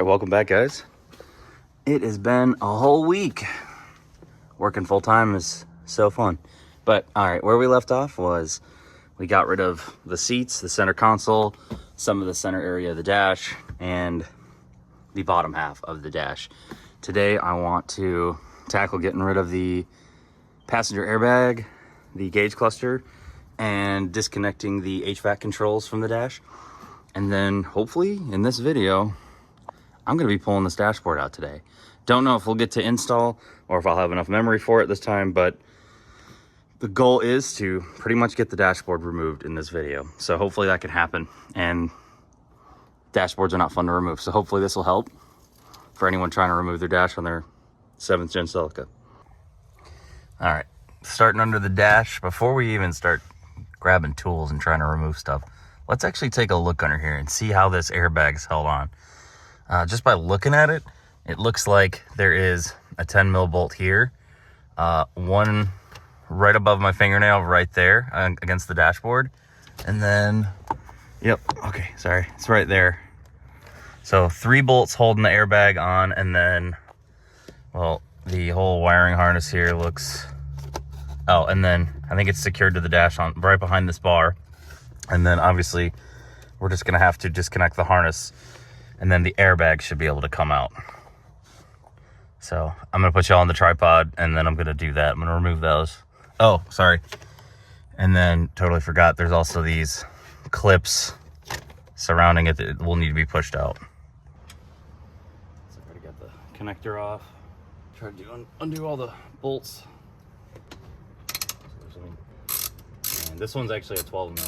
right, welcome back, guys. It has been a whole week. Working full time is so fun. But all right, where we left off was we got rid of the seats, the center console, some of the center area of the dash, and the bottom half of the dash. Today I want to tackle getting rid of the passenger airbag, the gauge cluster, and disconnecting the HVAC controls from the dash. And then hopefully in this video, I'm gonna be pulling this dashboard out today. Don't know if we'll get to install or if I'll have enough memory for it this time, but the goal is to pretty much get the dashboard removed in this video. So hopefully that can happen. And dashboards are not fun to remove. So hopefully this will help for anyone trying to remove their dash on their 7th gen Celica. All right, starting under the dash, before we even start grabbing tools and trying to remove stuff, let's actually take a look under here and see how this airbag's held on. Just by looking at it, it looks like there is a 10 mil bolt here, one right above my fingernail right there against the dashboard. And then, yep, okay, sorry, it's right there. So 3 bolts holding the airbag on, and then, well, the whole wiring harness here looks, oh, and then I think it's secured to the dash on right behind this bar. And then obviously we're just gonna have to disconnect the harness, and then the airbag should be able to come out. So I'm gonna put y'all on the tripod, and then I'm gonna do that. I'm gonna remove those. Oh, sorry. And then totally forgot, there's also these clips surrounding it that will need to be pushed out. So I already got the connector off. Try to undo all the bolts. And this one's actually a 12 mil.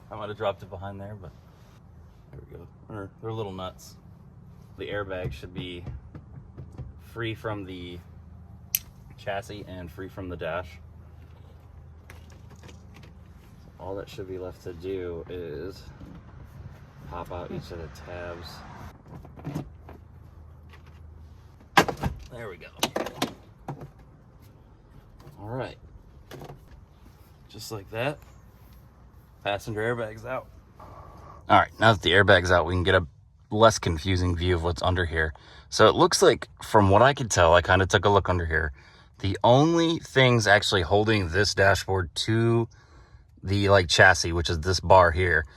I might have dropped it behind there, but there we go. They're little nuts. The airbag should be free from the chassis and free from the dash. So all that should be left to do is pop out each of the tabs. There we go. All right, just like that. Passenger airbag's out. All right, now that the airbag's out, we can get a less confusing view of what's under here. So it looks like, from what I could tell, I kind of took a look under here, the only things actually holding this dashboard to the chassis, which is this bar here,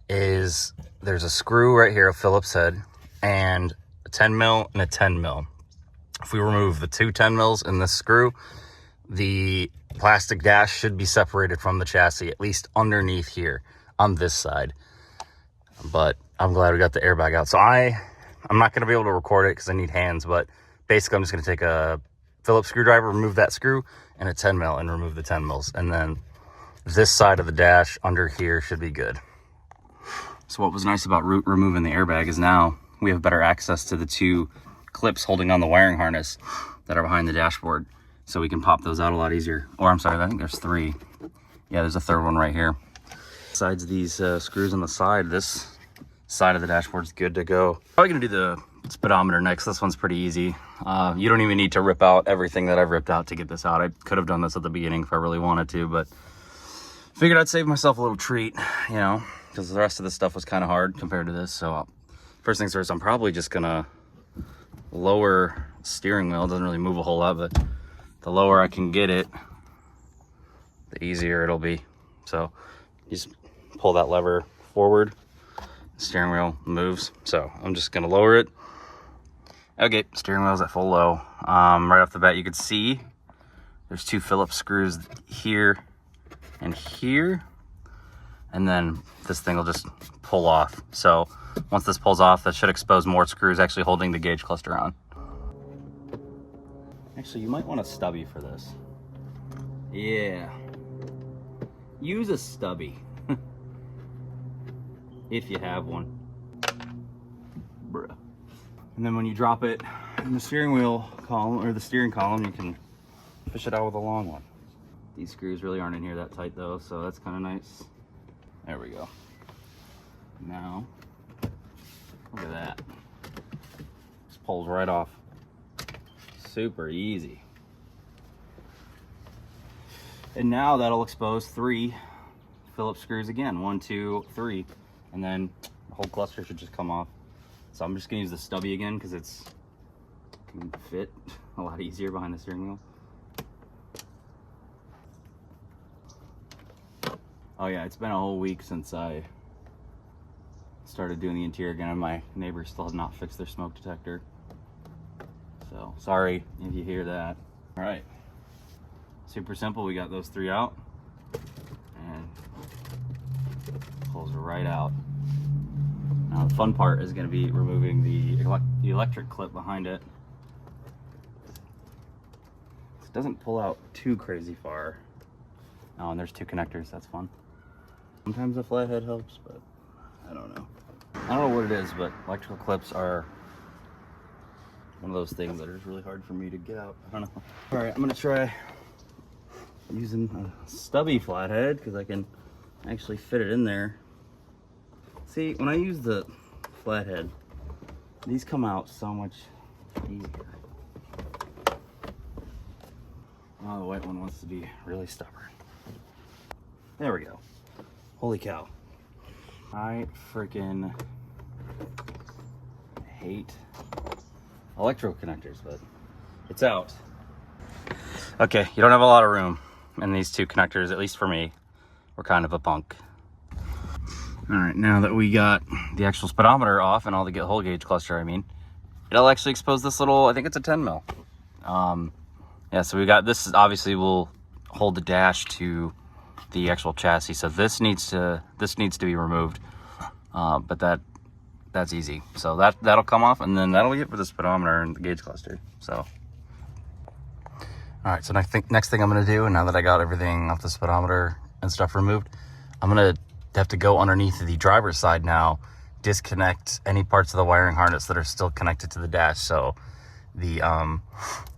is there's a screw right here, a Phillips head, and a 10 mil and a 10 mil. If we remove the 2 10 mils and this screw, the plastic dash should be separated from the chassis, at least underneath here on this side. But I'm glad we got the airbag out. So I'm not going to be able to record it because I need hands, but basically I'm just going to take a Phillips screwdriver, remove that screw, and a 10 mil and remove the 10 mils. And then this side of the dash under here should be good. So what was nice about removing the airbag is now we have better access to the 2 clips holding on the wiring harness that are behind the dashboard. So we can pop those out a lot easier. Or I'm sorry, I think there's 3. Yeah, there's a 3rd one right here. Besides these screws on the side, this side of the dashboard is good to go. Probably gonna do the speedometer next. This one's pretty easy. You don't even need to rip out everything that I've ripped out to get this out. I could have done this at the beginning if I really wanted to, but figured I'd save myself a little treat, you know, because the rest of this stuff was kind of hard compared to this. So first things first, I'm probably just gonna lower steering wheel. It doesn't really move a whole lot, but the lower I can get it, the easier it'll be. So you just pull that lever forward, the steering wheel moves. So I'm just gonna lower it. Okay, steering wheel's at full low. Right off the bat, you can see there's 2 Phillips screws here and here. And then this thing will just pull off. So once this pulls off, that should expose more screws actually holding the gauge cluster on. Actually, you might want a stubby for this. Yeah. Use a stubby. If you have one. Bruh. And then when you drop it in the steering wheel column, or the steering column, you can fish it out with a long one. These screws really aren't in here that tight though, so that's kind of nice. There we go. Now, look at that. Just pulls right off. Super easy. And now that'll expose 3 Phillips screws again. 1, 2, 3. And then the whole cluster should just come off. So I'm just gonna use the stubby again because it can fit a lot easier behind the steering wheel. Oh yeah, it's been a whole week since I started doing the interior again, and my neighbors still have not fixed their smoke detector. So sorry if you hear that. All right, super simple. We got those 3 out and pulls right out. Now the fun part is going to be removing the electric clip behind it. It doesn't pull out too crazy far. Oh, and there's 2 connectors. That's fun. Sometimes a flathead helps, but I don't know. I don't know what it is, but electrical clips are one of those things that is really hard for me to get out. I don't know. All right, I'm gonna try using a stubby flathead because I can actually fit it in there. See, when I use the flathead, these come out so much easier. Oh, the white one wants to be really stubborn. There we go. Holy cow. I freaking hate electrical connectors, but it's out. Okay, you don't have a lot of room in these 2 connectors, at least for me. We're kind of a punk. All right, now that we got the actual speedometer off and all the whole gauge cluster, I mean, it'll actually expose this little, I think it's a 10 mil. Yeah, so we got, this obviously will hold the dash to the actual chassis. So this needs to be removed, but that's easy. So that'll come off, and then that'll be it for the speedometer and the gauge cluster. So, all right. So next thing I'm gonna do, now that I got everything off the speedometer and stuff removed, I'm gonna have to go underneath the driver's side now, disconnect any parts of the wiring harness that are still connected to the dash. So the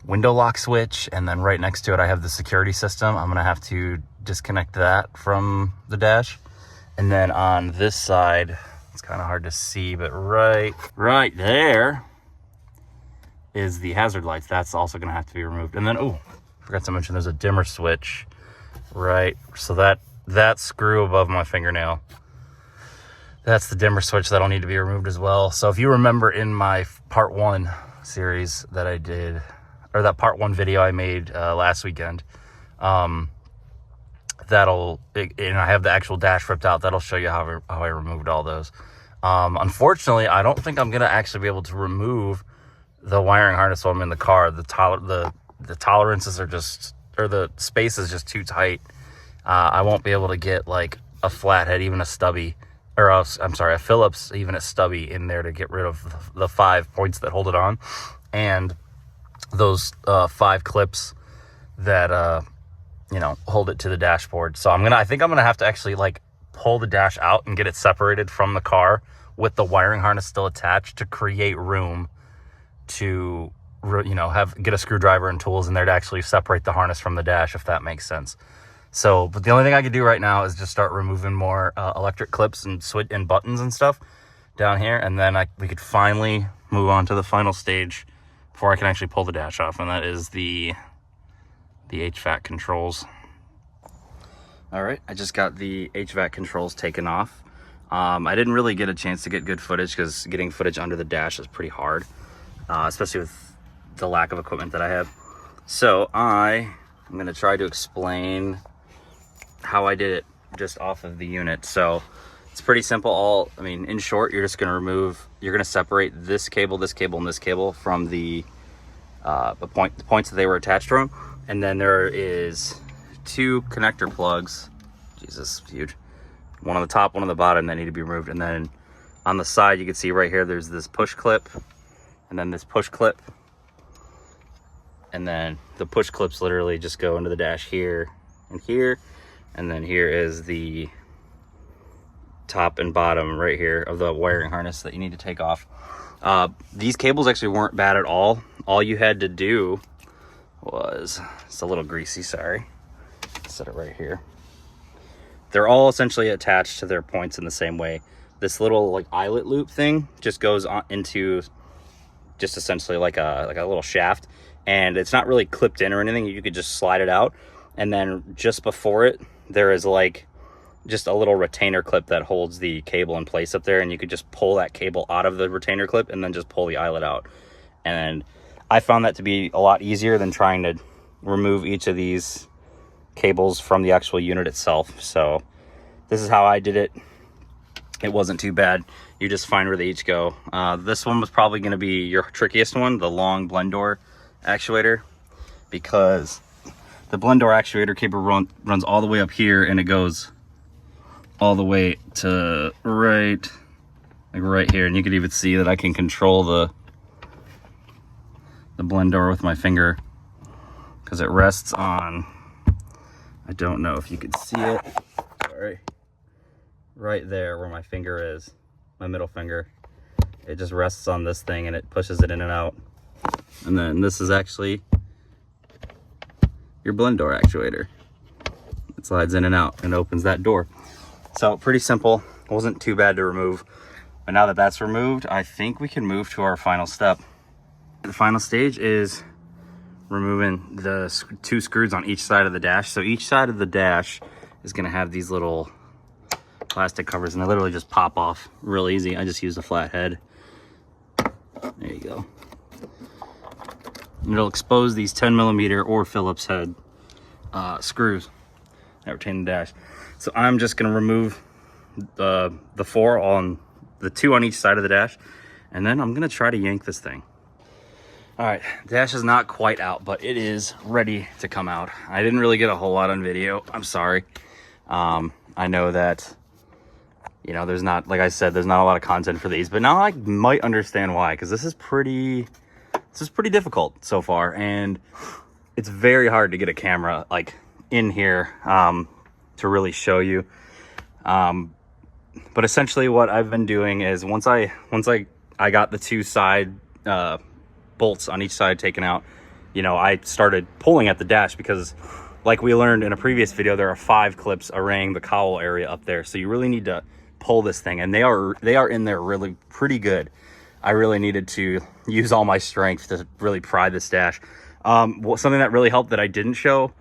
window lock switch, and then right next to it I have the security system. I'm gonna have to disconnect that from the dash. And then on this side, it's kind of hard to see, but right there is the hazard lights. That's also gonna have to be removed. And then, oh, forgot to mention there's a dimmer switch, right? So that screw above my fingernail, that's the dimmer switch that'll need to be removed as well. So if you remember in my part 1 series that I did, or that part 1 video I made last weekend, and I have the actual dash ripped out. That'll show you how I removed all those. Unfortunately, I don't think I'm gonna actually be able to remove the wiring harness while I'm in the car. The tolerances are just, or the space is just too tight. I won't be able to get like a flathead, even a stubby, or a Phillips, even a stubby in there to get rid of the 5 points that hold it on, and those 5 clips that hold it to the dashboard. So I think I'm gonna have to actually like pull the dash out and get it separated from the car with the wiring harness still attached to create room to get a screwdriver and tools in there to actually separate the harness from the dash, if that makes sense. So, but the only thing I could do right now is just start removing more electric clips and switch and buttons and stuff down here, and then we could finally move on to the final stage before I can actually pull the dash off, and that is the HVAC controls. All right, I just got the HVAC controls taken off. I didn't really get a chance to get good footage because getting footage under the dash is pretty hard, especially with the lack of equipment that I have. So I'm going to try to explain how I did it just off of the unit. So it's pretty simple. In short, you're just going to separate this cable, and this cable from the points that they were attached from. And then there is 2 connector plugs. Jesus, huge. One on the top, one on the bottom that need to be removed. And then on the side, you can see right here, there's this push clip, and then this push clip. And then the push clips literally just go into the dash here and here. And then here is the top and bottom right here of the wiring harness that you need to take off. These cables actually weren't bad at all. All you had to do was, it's a little greasy, sorry. Set it right here. They're all essentially attached to their points in the same way. This little like eyelet loop thing just goes on into just essentially like a little shaft, and it's not really clipped in or anything. You could just slide it out, And then just before it, there is like just a little retainer clip that holds the cable in place up there, and you could just pull that cable out of the retainer clip and then just pull the eyelet out. And I found that to be a lot easier than trying to remove each of these cables from the actual unit itself. So this is how I did it. It wasn't too bad. You just find where they each go. This one was probably going to be your trickiest one, the long blend door actuator, because the blend door actuator cable runs all the way up here, and it goes all the way to right here. And you can even see that I can control the blend door with my finger, because it rests on, I don't know if you could see it, sorry, right there where my finger is, my middle finger. It just rests on this thing and it pushes it in and out. And then this is actually your blend door actuator. It slides in and out and opens that door. So pretty simple, wasn't too bad to remove. But now that that's removed, I think we can move to our final step. The final stage is removing the 2 screws on each side of the dash. So each side of the dash is going to have these little plastic covers, and they literally just pop off real easy. I just used a flat head. There you go. And it'll expose these 10mm or Phillips head screws that retain the dash. So I'm just going to remove the 4 on the 2 on each side of the dash, and then I'm going to try to yank this thing. All right, the dash is not quite out, but it is ready to come out. I didn't really get a whole lot on video. I'm sorry. I know that, you know, there's not, like I said, there's not a lot of content for these, but now I might understand why, because this is pretty difficult so far, and it's very hard to get a camera like in here to really show you. But essentially what I've been doing is once I got the 2 side bolts on each side taken out, you know, I started pulling at the dash, because like we learned in a previous video, there are 5 clips arraying the cowl area up there. So you really need to pull this thing, and they are in there really pretty good. I really needed to use all my strength to really pry this dash. Something that really helped that I didn't show,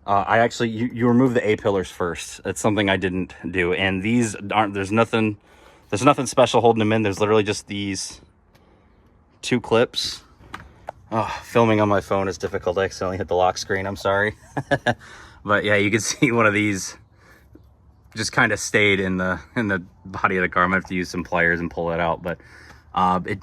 I actually, you remove the A-pillars first. It's something I didn't do. And these aren't, there's nothing special holding them in. There's literally just these 2 clips. Oh, filming on my phone is difficult. I accidentally hit the lock screen. I'm sorry. But yeah, you can see one of these just kind of stayed in the body of the car. I'm gonna have to use some pliers and pull it out. But it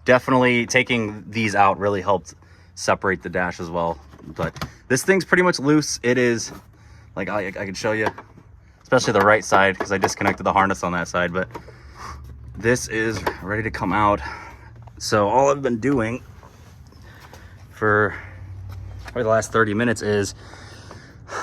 definitely, taking these out really helped separate the dash as well. But this thing's pretty much loose. It is, like, I can show you, especially the right side, because I disconnected the harness on that side. But this is ready to come out. So all I've been doing for probably the last 30 minutes is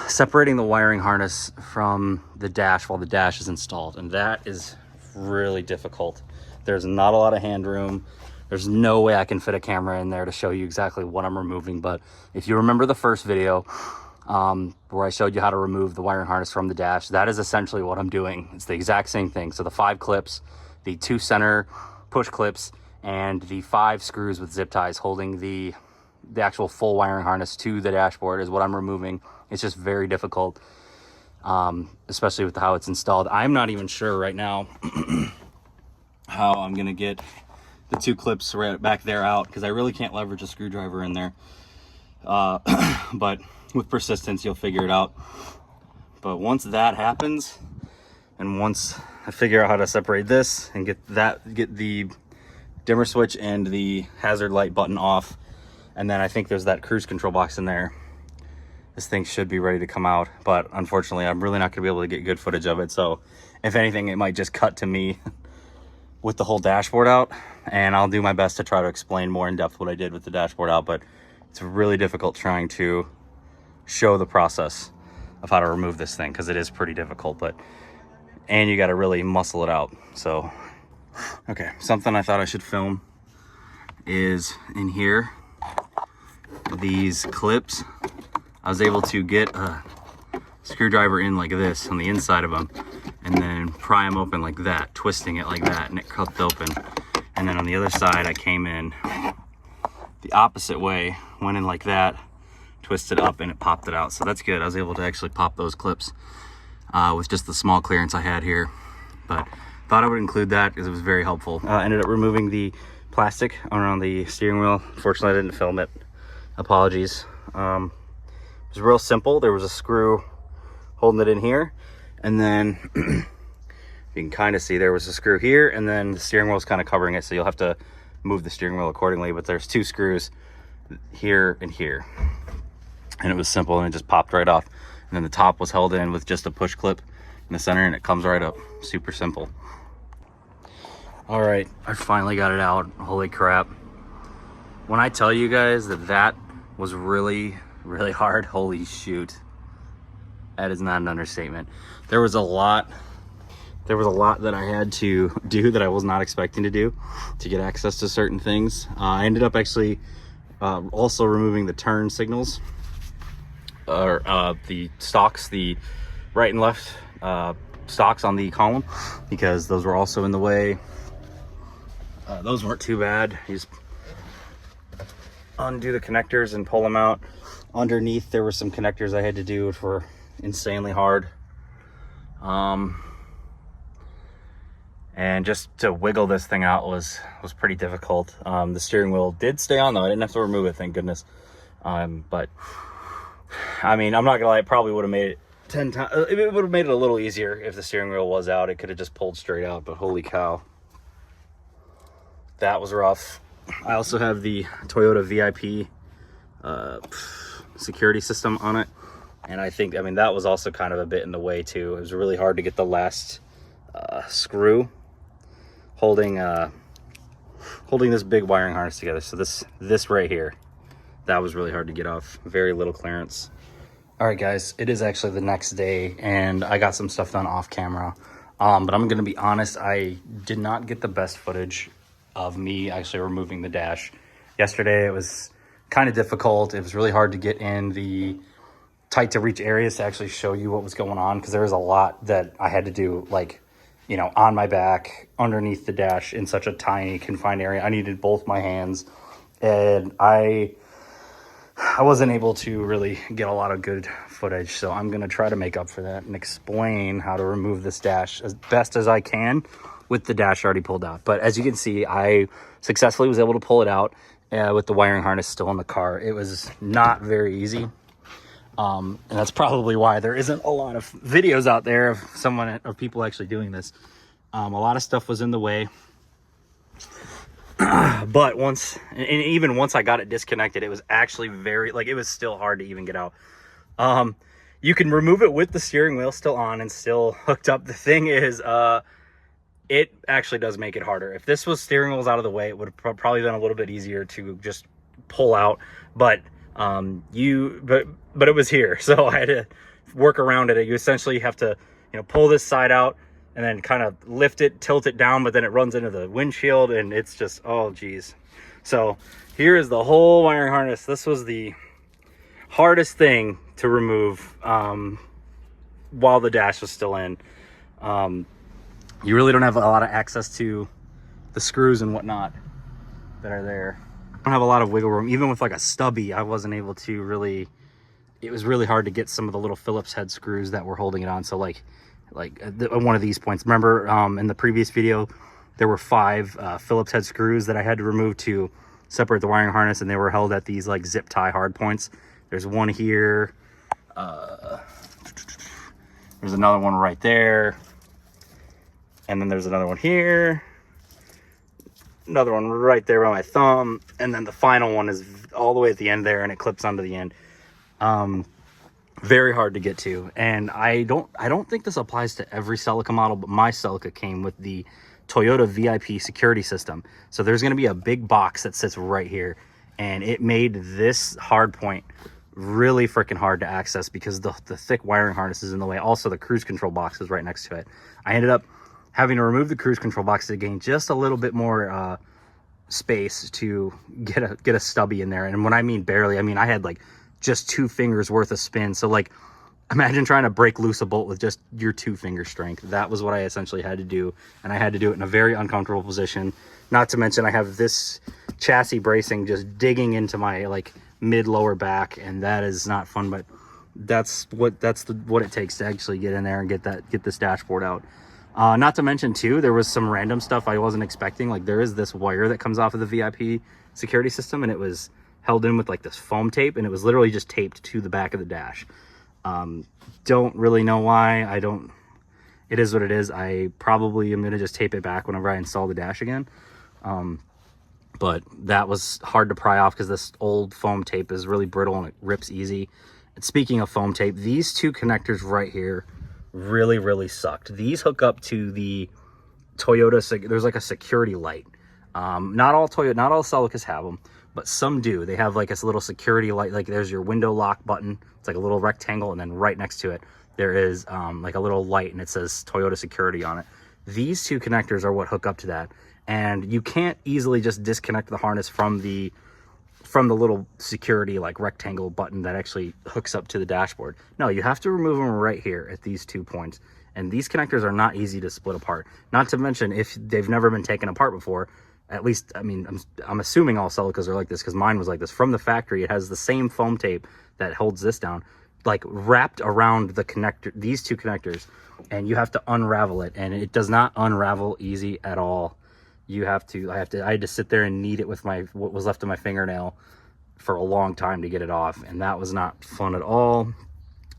separating the wiring harness from the dash while the dash is installed, and that is really difficult. There's not a lot of hand room. There's no way I can fit a camera in there to show you exactly what I'm removing, but if you remember the first video where I showed you how to remove the wiring harness from the dash, that is essentially what I'm doing. It's the exact same thing. So the 5 clips, the 2 center push clips, and the 5 screws with zip ties holding the actual full wiring harness to the dashboard is what I'm removing. It's just very difficult, especially with how it's installed. I'm not even sure right now how I'm gonna get the 2 clips right back there out, because I really can't leverage a screwdriver in there. But with persistence, you'll figure it out. But once that happens, and once I figure out how to separate this and get the dimmer switch and the hazard light button off, and then I think there's that cruise control box in there, this thing should be ready to come out. But unfortunately, I'm really not gonna be able to get good footage of it. So if anything, it might just cut to me with the whole dashboard out, and I'll do my best to try to explain more in depth what I did with the dashboard out. But it's really difficult trying to show the process of how to remove this thing, because it is pretty difficult. And you got to really muscle it out. So okay, something I thought I should film is in here, these clips. I was able to get a screwdriver in like this on the inside of them, and then pry them open like that, twisting it like that, and it cut open. And then on the other side, I came in the opposite way, went in like that, twisted up and it popped it out. So that's good. I was able to actually pop those clips with just the small clearance I had here. But thought I would include that because it was very helpful. Ended up removing the plastic around the steering wheel. Fortunately, I didn't film it. Apologies. It was real simple. There was a screw holding it in here, and then you can kind of see there was a screw here, and then the steering wheel is kind of covering it, so you'll have to move the steering wheel accordingly. But there's 2 screws here and here, and it was simple, and it just popped right off. And then the top was held in with just a push clip in the center, and it comes right up. Super simple. All right, I finally got it out. Holy crap. When I tell you guys that that was really, really hard, holy shoot. That is not an understatement. There was a lot that I had to do that I was not expecting to do to get access to certain things. I ended up actually also removing the turn signals, or the stalks, the right and left stalks on the column, because those were also in the way. Those weren't too bad. You just undo the connectors and pull them out. Underneath there were some connectors I had to do for insanely hard. And just to wiggle this thing out was pretty difficult. The steering wheel did stay on though. I didn't have to remove it, thank goodness. But I mean, I'm not gonna lie, it probably would have made it 10 times. It would have made it a little easier if the steering wheel was out. It could have just pulled straight out, but holy cow. That was rough. I also have the Toyota VIP security system on it. And I mean, that was also kind of a bit in the way too. It was really hard to get the last screw holding this big wiring harness together. So this right here, that was really hard to get off. Very little clearance. All right, guys, it is actually the next day, and I got some stuff done off camera. But I'm gonna be honest, I did not get the best footage of me actually removing the dash. Yesterday, it was kind of difficult. It was really hard to get in the tight to reach areas to actually show you what was going on, because there was a lot that I had to do, like, you know, on my back, underneath the dash, in such a tiny confined area. I needed both my hands, and I wasn't able to really get a lot of good footage. So I'm gonna try to make up for that and explain how to remove this dash as best as I can with the dash already pulled out. But as you can see, I successfully was able to pull it out with the wiring harness still in the car. It was not very easy. And that's probably why there isn't a lot of videos out there of people actually doing this. A lot of stuff was in the way. But even once I got it disconnected, it was actually it was still hard to even get out. You can remove it with the steering wheel still on and still hooked up. The thing is, it actually does make it harder. If this was steering wheels out of the way, it would have probably been a little bit easier to just pull out. But but it was here, so I had to work around it. You essentially have to, you know, pull this side out and then kind of lift it, tilt it down, but then it runs into the windshield, and it's just, oh geez. So here is the whole wiring harness. This was the hardest thing to remove while the dash was still in. You really don't have a lot of access to the screws and whatnot that are there. I don't have a lot of wiggle room. Even with like a stubby, I wasn't able to really, it was really hard to get some of the little Phillips head screws that were holding it on. So like one of these points, remember in the previous video, there were 5 Phillips head screws that I had to remove to separate the wiring harness, and they were held at these like zip tie hard points. There's one here. There's another one right there. And then there's another one here. Another one right there by my thumb. And then the final one is all the way at the end there, and it clips onto the end. Very hard to get to. And I don't think this applies to every Celica model, but my Celica came with the Toyota VIP security system. So there's going to be a big box that sits right here, and it made this hard point really freaking hard to access because the thick wiring harness is in the way. Also, the cruise control box is right next to it. I ended up having to remove the cruise control box to gain just a little bit more space to get a stubby in there. And when I mean barely, I mean I had like just 2 fingers worth of spin. So like, imagine trying to break loose a bolt with just your 2 finger strength. That was what I essentially had to do, and I had to do it in a very uncomfortable position. Not to mention I have this chassis bracing just digging into my like mid lower back, and that is not fun, but that's what it takes to actually get in there and get this dashboard out. Not to mention too, there was some random stuff I wasn't expecting. Like there is this wire that comes off of the VIP security system, and it was held in with like this foam tape, and it was literally just taped to the back of the dash. Don't really know why. It is what it is. I probably am gonna just tape it back whenever I install the dash again. But that was hard to pry off because this old foam tape is really brittle and it rips easy. And speaking of foam tape, these two connectors right here really sucked. These hook up to the Toyota. There's like a security light. Not all Celicas have them, but some do. They have like this little security light. Like there's your window lock button. It's like a little rectangle, and then right next to it there is like a little light, and it says Toyota Security on it. These two connectors are what hook up to that, and you can't easily just disconnect the harness from the little security like rectangle button that actually hooks up to the dashboard. No, you have to remove them right here at these 2 points. And these connectors are not easy to split apart. Not to mention, if they've never been taken apart before, at least, I mean, I'm assuming all Celicas are like this, because mine was like this. From the factory, it has the same foam tape that holds this down, like wrapped around the connector, these two connectors, and you have to unravel it, and it does not unravel easy at all. I had to sit there and knead it with what was left of my fingernail for a long time to get it off, and that was not fun at all.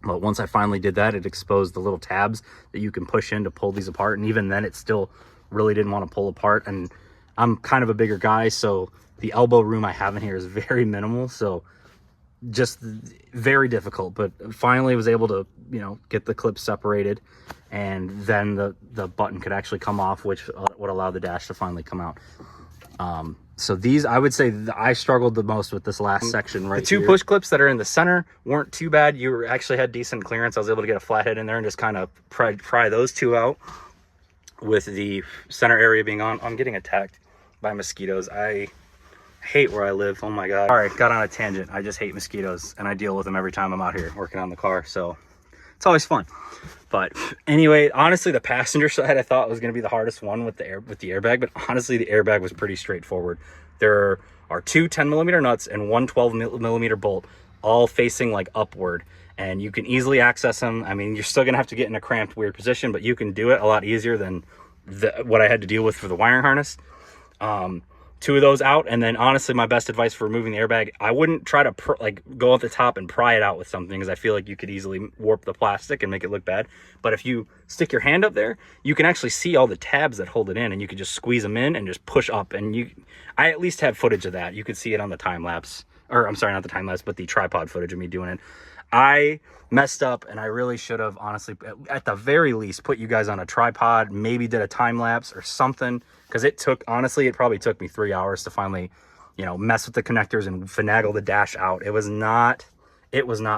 But once I finally did that, it exposed the little tabs that you can push in to pull these apart, and even then it still really didn't want to pull apart. And I'm kind of a bigger guy, so the elbow room I have in here is very minimal, so just very difficult. But finally was able to, get the clips separated, and then the button could actually come off, which would allow the dash to finally come out. So these, I would say I struggled the most with this last section right here. The two push clips that are in the center weren't too bad. You actually had decent clearance. I was able to get a flathead in there and just kind of pry those two out with the center area being on. I'm getting attacked by mosquitoes. I hate where I live. Oh my God. All right, got on a tangent. I just hate mosquitoes, and I deal with them every time I'm out here working on the car. So it's always fun. But anyway, honestly, the passenger side I thought was going to be the hardest one with the airbag, but honestly, the airbag was pretty straightforward. There are two 10mm nuts and one 12mm bolt, all facing like upward, and you can easily access them. I mean, you're still going to have to get in a cramped, weird position, but you can do it a lot easier than what I had to deal with for the wiring harness. Two of those out, and then honestly, my best advice for removing the airbag, I wouldn't try to go at the top and pry it out with something, because I feel like you could easily warp the plastic and make it look bad. But if you stick your hand up there, you can actually see all the tabs that hold it in, and you can just squeeze them in and just push up. And I at least have footage of that. You could see it on the time lapse, or I'm sorry, not the time lapse, but the tripod footage of me doing it. I messed up, and I really should have, honestly, at the very least, put you guys on a tripod, maybe did a time lapse or something, because it probably took me 3 hours to finally, mess with the connectors and finagle the dash out. It was not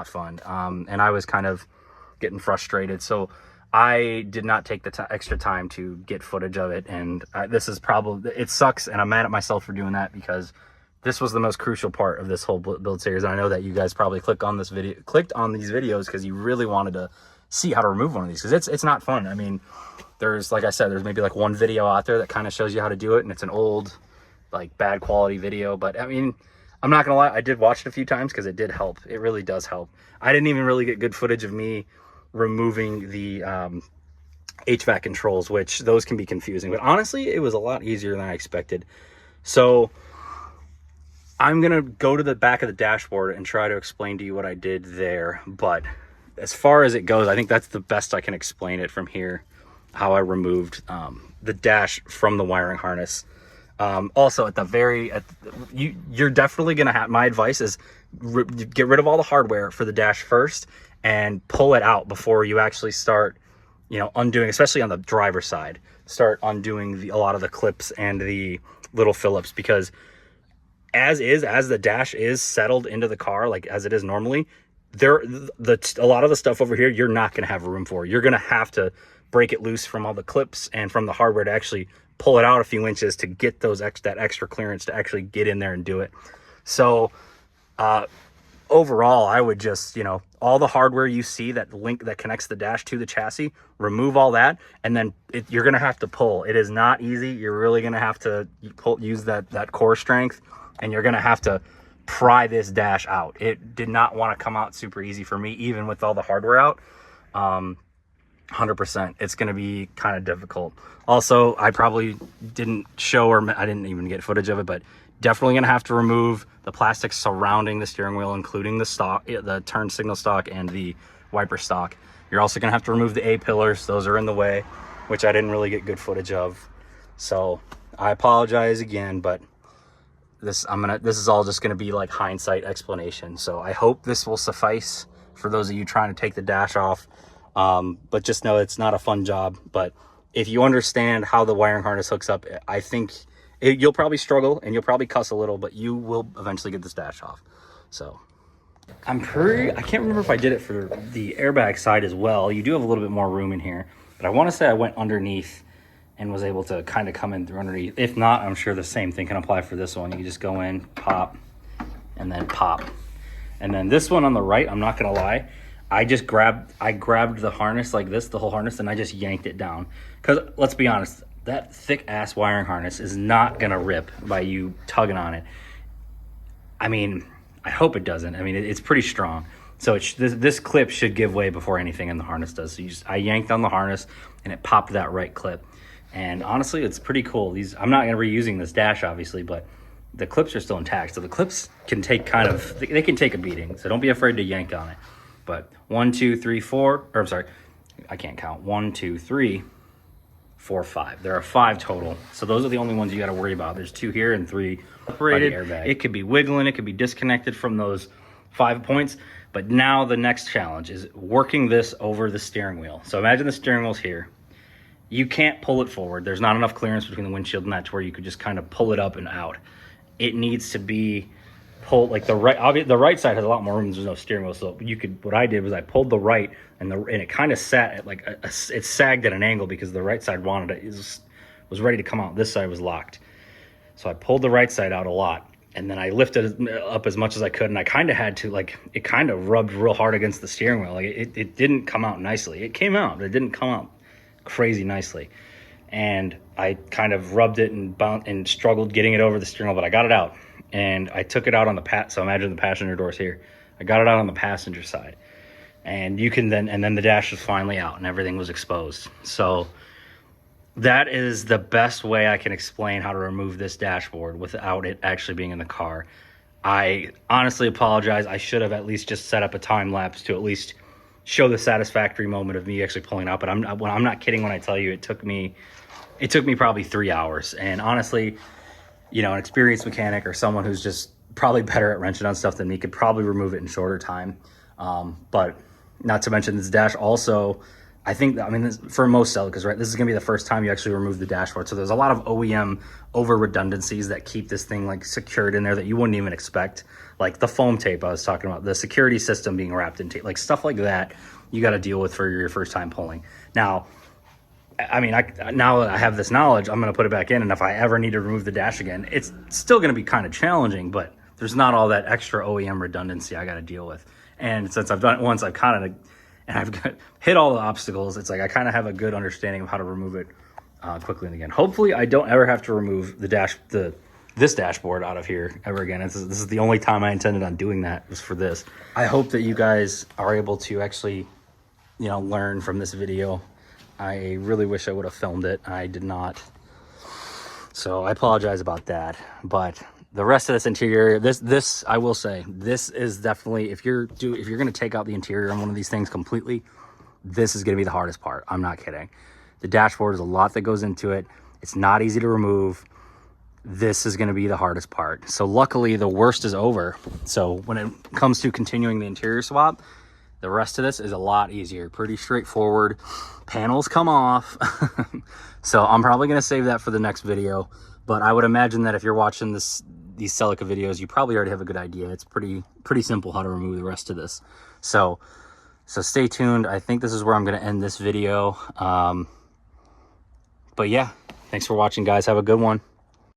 fun. And I was kind of getting frustrated. So I did not take the extra time to get footage of it. And it sucks. And I'm mad at myself for doing that, because this was the most crucial part of this whole build series. I know that you guys probably clicked on these videos because you really wanted to see how to remove one of these, because it's not fun. I mean, like I said, there's maybe like one video out there that kind of shows you how to do it, and it's an old, like, bad quality video. But I mean, I'm not gonna lie, I did watch it a few times because it did help. It really does help. I didn't even really get good footage of me removing the HVAC controls, which those can be confusing, but honestly, it was a lot easier than I expected. So I'm gonna go to the back of the dashboard and try to explain to you what I did there. But as far as it goes, I think that's the best I can explain it from here, how I removed the dash from the wiring harness. Also, you're definitely gonna have, my advice is get rid of all the hardware for the dash first and pull it out before you actually start, undoing, especially on the driver's side, start undoing a lot of the clips and the little Phillips, because as the dash is settled into the car, like as it is normally, a lot of the stuff over here, you're not going to have room for. You're going to have to break it loose from all the clips and from the hardware to actually pull it out a few inches to get that extra clearance to actually get in there and do it. So overall, I would just, all the hardware you see that connects the dash to the chassis, remove all that, and then you're going to have to pull. It is not easy. You're really going to have to use that core strength, and you're going to have to pry this dash out. It did not want to come out super easy for me, even with all the hardware out. 100%. It's going to be kind of difficult. Also, I probably didn't show, or I didn't even get footage of it, but definitely going to have to remove the plastic surrounding the steering wheel, including the stock, the turn signal stock and the wiper stock. You're also going to have to remove the A-pillars. Those are in the way, which I didn't really get good footage of. So I apologize again, but this is all just going to be like hindsight explanation. So I hope this will suffice for those of you trying to take the dash off. But just know it's not a fun job. But if you understand how the wiring harness hooks up, I think you'll probably struggle and you'll probably cuss a little, but you will eventually get this dash off. So I can't remember if I did it for the airbag side as well. You do have a little bit more room in here, but I want to say I went underneath and was able to kind of come in through underneath. If not, I'm sure the same thing can apply for this one. You can just go in, pop, and then pop. And then this one on the right, I'm not gonna lie, I grabbed the harness like this, the whole harness, and I just yanked it down. Because let's be honest, that thick ass wiring harness is not gonna rip by you tugging on it. I mean, I hope it doesn't. I mean, it's pretty strong. So this clip should give way before anything in the harness does. So I yanked on the harness and it popped that right clip. And honestly, it's pretty cool. I'm not gonna be reusing this dash obviously, but the clips are still intact. So the clips can take they can take a beating. So don't be afraid to yank on it. But 1, 2, 3, 4, or I'm sorry, I can't count. 1, 2, 3, 4, 5. There are 5 total. So those are the only ones you got to worry about. There's 2 here and 3 separated. It could be wiggling. It could be disconnected from those 5 points. But now the next challenge is working this over the steering wheel. So imagine the steering wheel's here. You can't pull it forward. There's not enough clearance between the windshield and that to where you could just kind of pull it up and out. It needs to be pulled like the right side has a lot more room. There's no steering wheel, so what I did was I pulled the right and it kind of sat at like it sagged at an angle because the right side was ready to come out. This side was locked, so I pulled the right side out a lot, and then I lifted it up as much as I could, and I kind of had to, like, it kind of rubbed real hard against the steering wheel. Like it didn't come out nicely. It came out, but it didn't come out crazy nicely, and I kind of rubbed it and struggled getting it over the steering wheel, but I got it out. And I took it out on so imagine the passenger door's here. I got it out on the passenger side. And then the dash was finally out and everything was exposed. So that is the best way I can explain how to remove this dashboard without it actually being in the car. I honestly apologize. I should have at least just set up a time lapse to at least show the satisfactory moment of me actually pulling out. But I'm not kidding when I tell you it took me probably 3 hours. And honestly, you know, an experienced mechanic or someone who's just probably better at wrenching on stuff than me could probably remove it in shorter time. But not to mention this dash also, for most Celicas, right, this is going to be the first time you actually remove the dashboard. So there's a lot of OEM over redundancies that keep this thing like secured in there that you wouldn't even expect. Like the foam tape I was talking about, the security system being wrapped in tape, like stuff like that you got to deal with for your first time pulling. Now, I mean, now that I have this knowledge, I'm going to put it back in, and if I ever need to remove the dash again, it's still going to be kind of challenging, but there's not all that extra OEM redundancy I got to deal with. And since I've done it once, I've hit all the obstacles. It's like I kind of have a good understanding of how to remove it quickly and again. Hopefully, I don't ever have to remove this dashboard out of here ever again. This is the only time I intended on doing that, was for this. I hope that you guys are able to actually, you know, learn from this video. I really wish I would have filmed it. I did not. So I apologize about that. But the rest of this interior, this I will say, this is definitely, if you're going to take out the interior on one of these things completely, this is going to be the hardest part. I'm not kidding. The dashboard is a lot that goes into it. It's not easy to remove. This is going to be the hardest part. So luckily the worst is over. So when it comes to continuing the interior swap, the rest of this is a lot easier, pretty straightforward. Panels come off. So I'm probably going to save that for the next video. But I would imagine that if you're watching these Celica videos, you probably already have a good idea. It's pretty simple how to remove the rest of this. So stay tuned. I think this is where I'm going to end this video. But yeah, thanks for watching, guys. Have a good one.